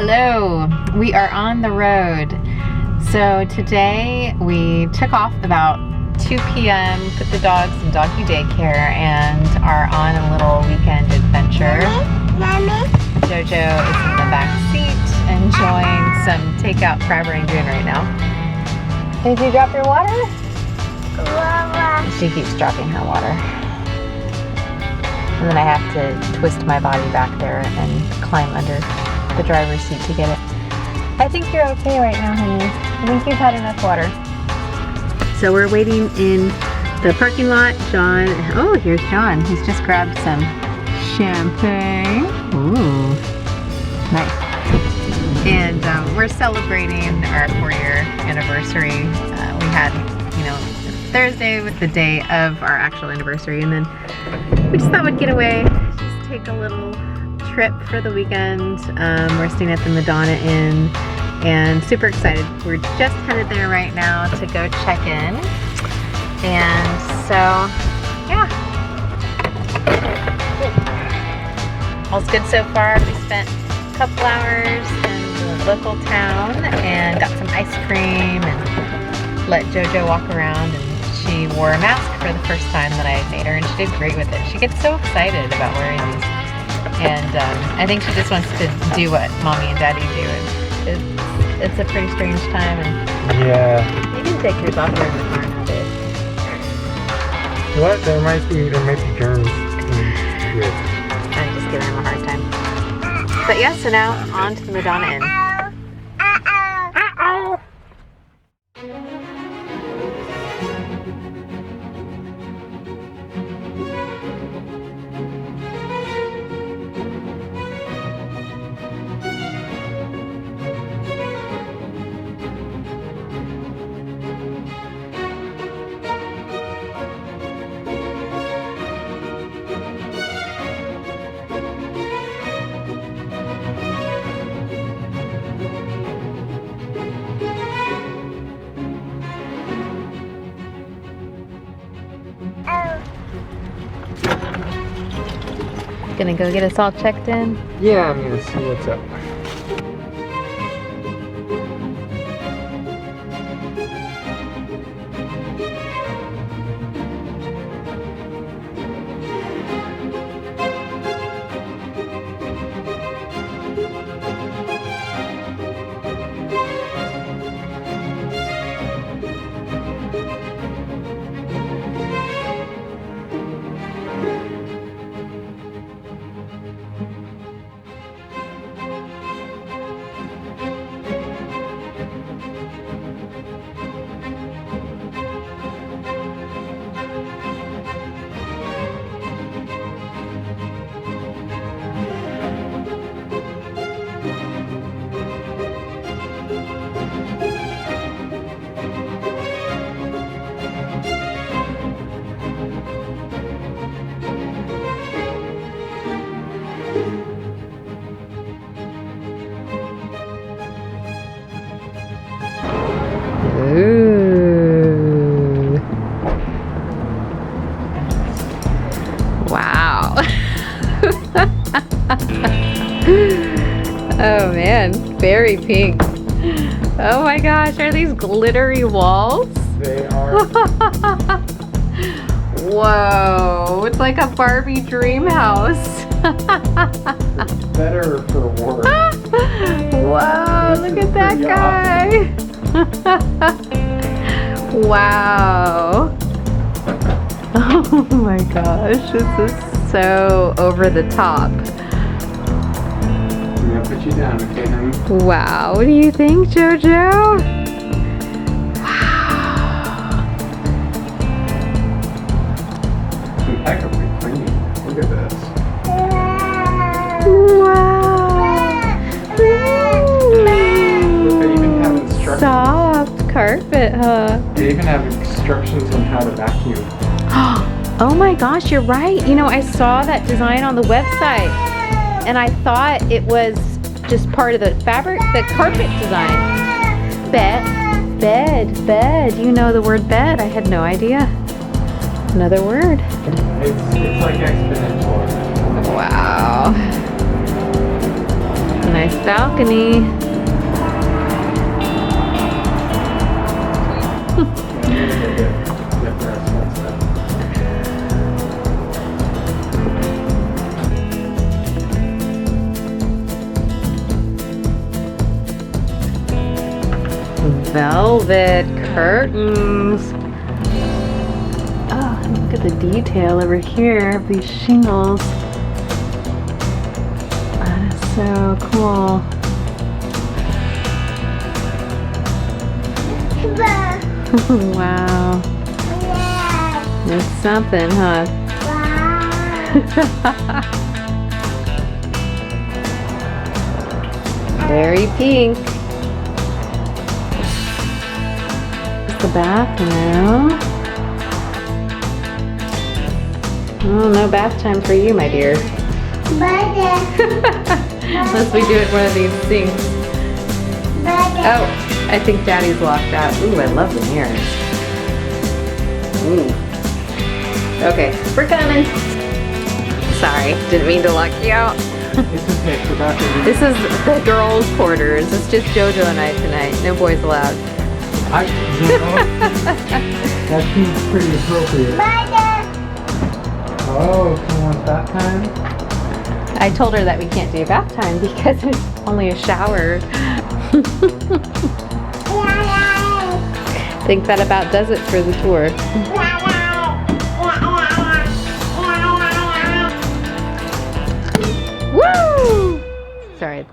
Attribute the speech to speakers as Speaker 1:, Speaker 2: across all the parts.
Speaker 1: Hello, we are on the road. So today we took off about 2 p.m., put the dogs in doggy daycare, and are on a little weekend adventure.
Speaker 2: Mommy?
Speaker 1: Jojo is in the back seat enjoying some takeout crab rangoon right now. Did you drop your water? She keeps dropping her water. And then I have to twist my body back there and climb under the driver's seat to get it. I think you're okay right now, honey. I think you've had enough water. So we're waiting in the parking lot. John, oh, here's John. He's just grabbed some champagne. Ooh, nice. And we're celebrating our 4-year anniversary. We had, Thursday was the day of our actual anniversary, and then we just thought we'd get away, just take a little trip for the weekend. We're staying at the Madonna Inn and super excited. We're just headed there right now to go check in. And so, yeah. All's good so far. We spent a couple hours in the local town and got some ice cream and let Jojo walk around, and she wore a mask for the first time that I made her, and she did great with it. She gets so excited about wearing these. And I think she just wants to do what mommy and daddy do. And it's a pretty strange time. And
Speaker 3: yeah.
Speaker 1: You can take yours off there in the car nowadays.
Speaker 3: What? There might be germs in here.
Speaker 1: I'm just giving him a hard time. But yeah, so now on to the Madonna Inn. Gonna go get us all checked in?
Speaker 3: Yeah, I'm gonna see what's up.
Speaker 1: Ooh. Wow. Oh man, very pink. Oh my gosh, are these glittery walls?
Speaker 3: They are.
Speaker 1: Whoa, it's like a Barbie dream house.
Speaker 3: Better for work.
Speaker 1: Whoa, look at that guy. Wow. Oh my gosh, this is so over the top.
Speaker 3: I'm gonna put you down, okay, honey?
Speaker 1: Wow, what do you think, Jojo? Wow.
Speaker 3: Impeccably clean. Look at this.
Speaker 1: Wow.
Speaker 3: Look, they even have instructions.
Speaker 1: Soft carpet, huh?
Speaker 3: They even have instructions on how to vacuum.
Speaker 1: Oh my gosh, you're right. I saw that design on the website and I thought it was just part of the fabric, the carpet design. Bed. You know the word bed? I had no idea. Another word.
Speaker 3: It's like exponential.
Speaker 1: Wow. And Nice balcony. Velvet curtains. Oh, and look at the detail over here of these shingles. That is so cool. Wow. It's something, huh? Very pink. The bathroom. Oh, no bath time for you, my dear. Unless we do it one of these sinks. Oh, I think Daddy's locked out. Ooh, I love the mirrors. Ooh. Okay, we're coming. Sorry, didn't mean to lock you out. This is the girls' quarters. It's just JoJo and I tonight. No boys allowed.
Speaker 3: That seems pretty appropriate. Oh, someone wants bath time?
Speaker 1: I told her that we can't do bath time because it's only a shower. I think that about does it for the tour. Woo! Sorry.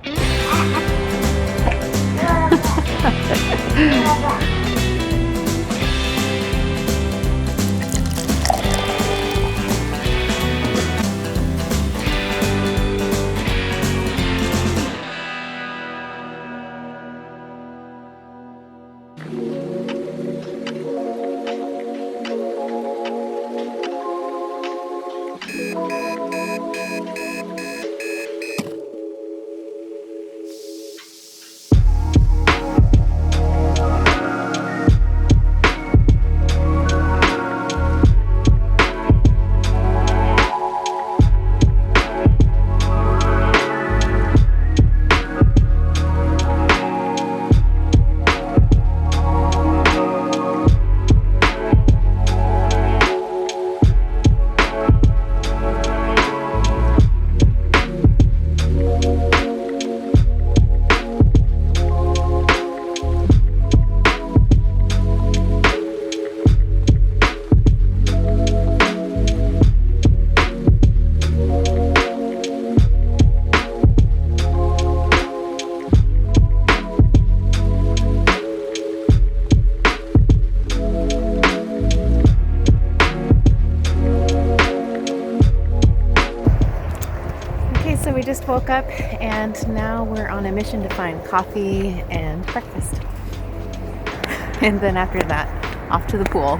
Speaker 1: So we just woke up and now we're on a mission to find coffee and breakfast. And then after that, off to the pool.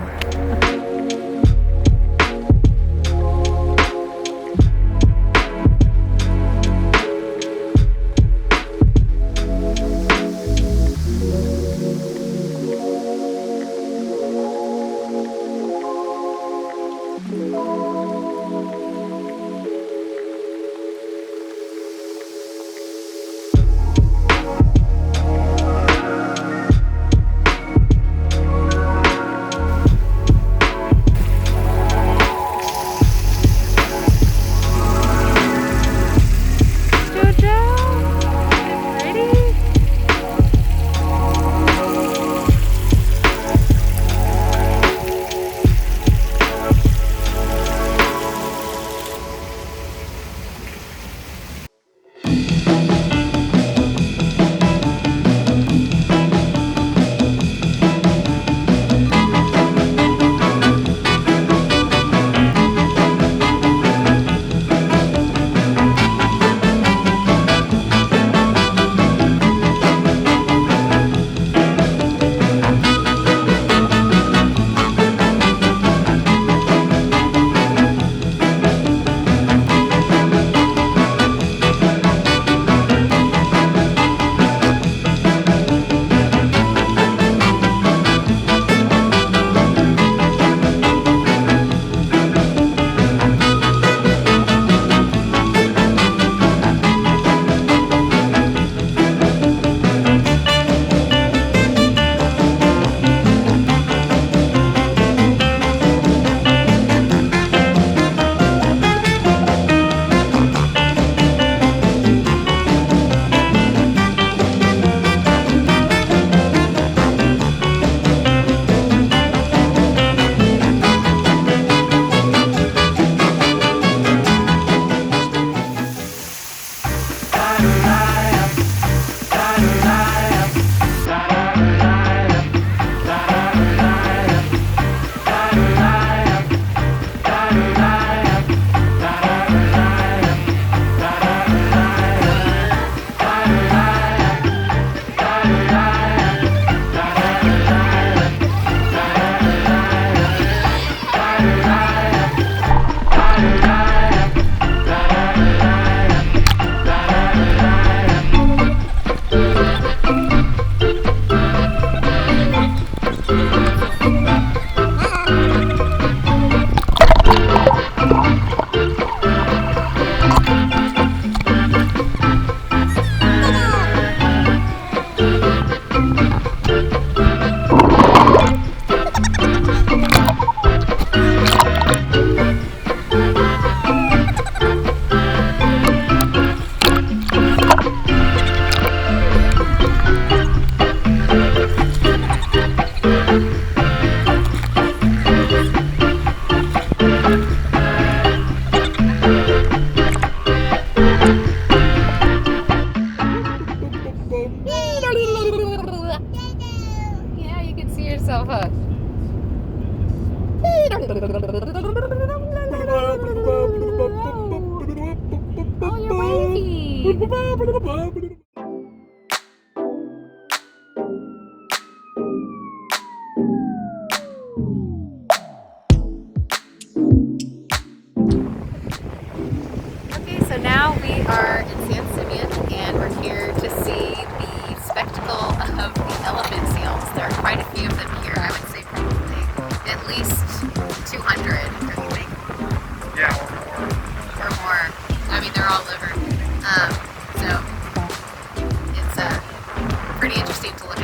Speaker 1: yourself a... Oh, you're waving. Okay, so now we are in San Simeon and we're here to see the spectacle of the elephant seals. There are quite a few of them here. I would say probably at least 200, don't you think?
Speaker 3: Yeah,
Speaker 1: Or more. I mean, they're all over. So it's pretty interesting to look